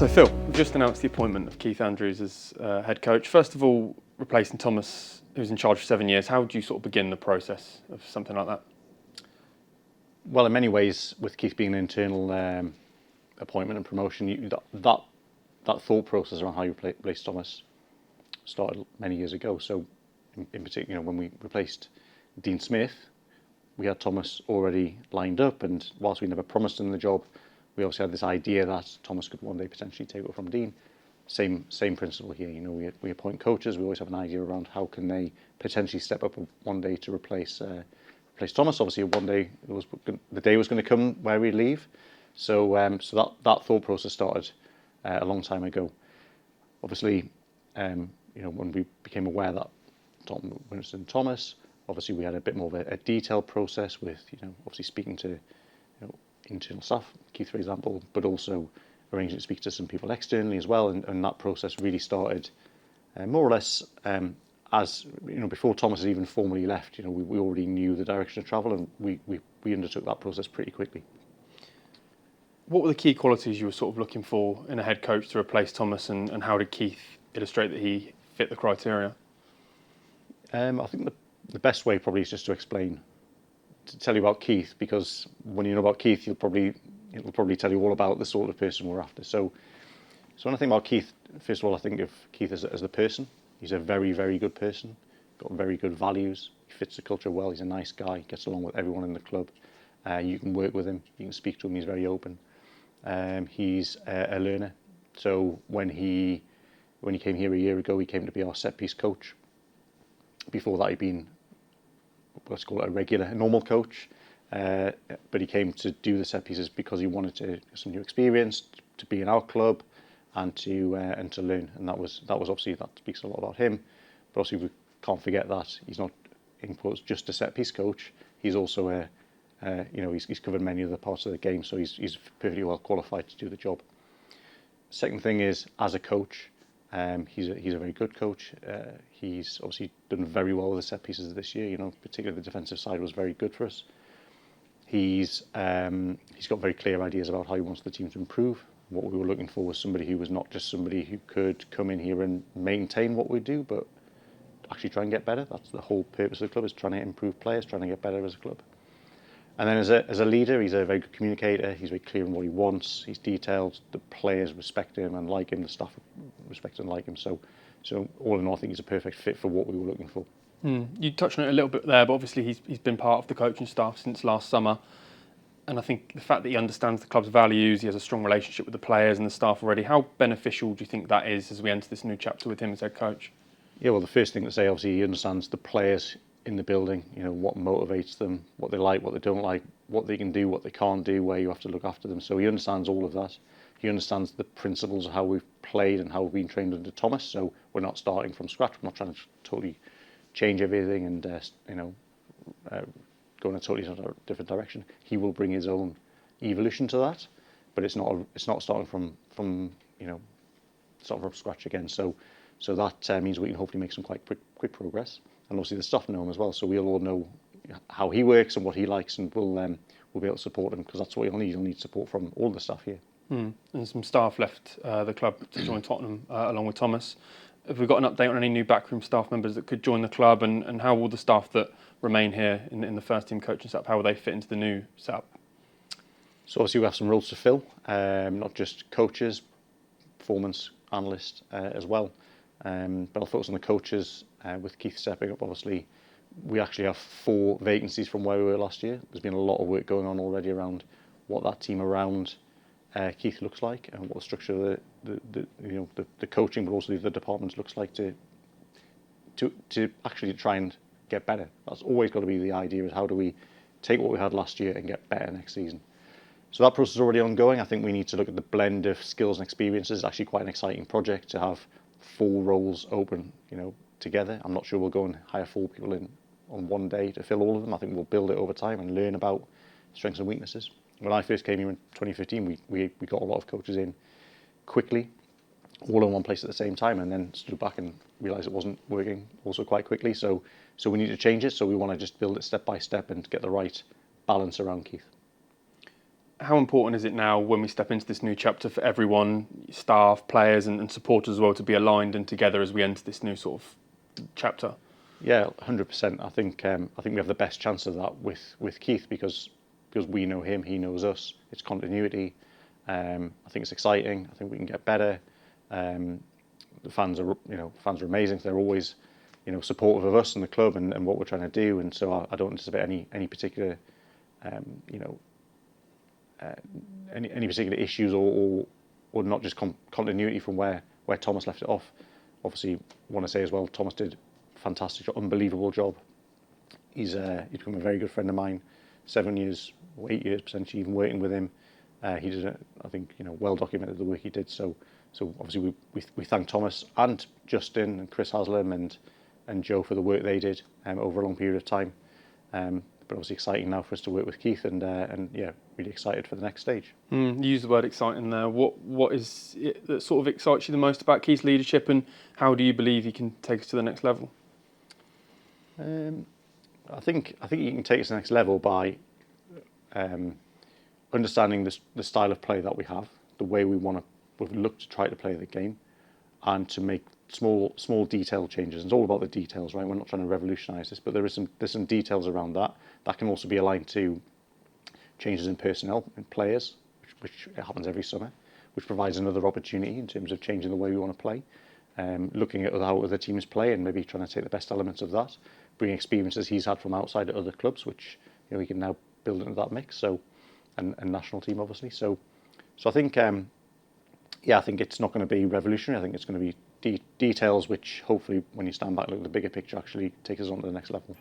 So Phil, we've just announced the appointment of Keith Andrews as head coach. First of all, replacing Thomas, who was in charge for 7 years, how would you sort of begin the process of something like that? Well, in many ways, with Keith being an internal appointment and promotion, that thought process around how you replace Thomas started many years ago. So, in particular, when we replaced Dean Smith, we had Thomas already lined up, and whilst we never promised him the job, we also had this idea that Thomas could one day potentially take over from Dean. Same principle here. You know, we appoint coaches. We always have an idea around how can they potentially step up one day to replace Thomas. Obviously, one day the day was going to come where we'd leave. So that thought process started a long time ago. Obviously, when we became aware that Tom was interested in Thomas, obviously we had a bit more of a detailed process with obviously speaking to internal staff, Keith for example, but also arranging to speak to some people externally as well, and that process really started more or less as before Thomas had even formally left. We already knew the direction of travel, and we undertook that process pretty quickly. What were the key qualities you were sort of looking for in a head coach to replace Thomas, and how did Keith illustrate that he fit the criteria? I think the best way probably is just to tell you about Keith, because when you know about Keith, it'll probably tell you all about the sort of person we're after. So when I think about Keith, first of all, I think of Keith as the person. He's a very, very good person, got very good values, he fits the culture well, he's a nice guy, gets along with everyone in the club. You can work with him, you can speak to him, he's very open. He's a learner. So when he came here a year ago, he came to be our set-piece coach. Before that, he'd been, let's call it a normal coach, but he came to do the set pieces because he wanted to get some new experience, to be in our club, and to learn. And that was obviously, that speaks a lot about him. But obviously we can't forget that he's not, in quotes, just a set piece coach. He's also he's covered many other parts of the game, so he's perfectly well qualified to do the job. Second thing is, as a coach, he's a very good coach. He's obviously done very well with the set pieces this year. Particularly the defensive side was very good for us. He's got very clear ideas about how he wants the team to improve. What we were looking for was somebody who was not just somebody who could come in here and maintain what we do, but actually try and get better. That's the whole purpose of the club, is trying to improve players, trying to get better as a club. And then as a leader, he's a very good communicator. He's very clear on what he wants. He's detailed. The players respect him and like him. The staff respect and like him. So all in all, I think he's a perfect fit for what we were looking for. You touched on it a little bit there, but obviously he's been part of the coaching staff since last summer. And I think the fact that he understands the club's values, he has a strong relationship with the players and the staff already, how beneficial do you think that is as we enter this new chapter with him as head coach? Yeah, well, the first thing to say, obviously, he understands the players in the building, what motivates them, what they like, what they don't like, what they can do, what they can't do, where you have to look after them. So he understands all of that. He understands the principles of how we've played and how we've been trained under Thomas. So we're not starting from scratch. We're not trying to totally change everything and go in a totally different direction. He will bring his own evolution to that, but it's not starting from scratch again. So that means we can hopefully make some quite quick progress. And obviously the staff know him as well, so we'll all know how he works and what he likes, and we'll be able to support him, because that's what he'll need. He'll need support from all the staff here. And some staff left the club to join Tottenham along with Thomas. Have we got an update on any new backroom staff members that could join the club, and how will the staff that remain here in the first team coaching setup, how will they fit into the new setup? So obviously we have some roles to fill, not just coaches, performance analysts as well. But I'll focus on the coaches. With Keith stepping up, obviously, we actually have 4 vacancies from where we were last year. There's been a lot of work going on already around what that team around Keith looks like, and what the structure of the coaching, but also the departments looks like to actually try and get better. That's always got to be the idea: is how do we take what we had last year and get better next season? So that process is already ongoing. I think we need to look at the blend of skills and experiences. It's actually quite an exciting project to have 4 roles open, together. I'm not sure we'll go and hire 4 people in on one day to fill all of them. I think we'll build it over time and learn about strengths and weaknesses. When I first came here in 2015, we got a lot of coaches in quickly, all in one place at the same time, and then stood back and realised it wasn't working also quite quickly. So we need to change it. So we want to just build it step by step and get the right balance around Keith. how important is it now when we step into this new chapter for everyone, staff, players, and supporters as well, to be aligned and together as we enter this new sort of chapter? Yeah, 100%. I think we have the best chance of that with Keith because we know him, he knows us. It's continuity. I think it's exciting. I think we can get better. The fans are amazing. They're always supportive of us and the club and what we're trying to do. And so I don't anticipate any particular any particular issues or not just continuity from where Thomas left it off. Obviously, I want to say as well, Thomas did a fantastic, unbelievable job. He's become a very good friend of mine. 7 years, or 8 years potentially, even working with him. He did, I think, well documented the work he did. So obviously we thank Thomas and Justin and Chris Haslam and Joe for the work they did over a long period of time. But obviously exciting now for us to work with Keith and yeah, really excited for the next stage. You use the word exciting there. What is it that sort of excites you the most about Keith's leadership, and how do you believe he can take us to the next level? I think he can take us to the next level by understanding the style of play that we have, the way we look to try to play the game, and to make small detail changes. It's all about the details, right? We're not trying to revolutionise this, but there's some details around that can also be aligned to changes in personnel and players, which happens every summer, which provides another opportunity in terms of changing the way we want to play, looking at how other teams play and maybe trying to take the best elements of that, bring experiences he's had from outside at other clubs, which we can now build into that mix. So, and national team obviously. So I think I think it's not going to be revolutionary. I think it's going to be details which hopefully, when you stand back and look at the bigger picture, actually take us on to the next level.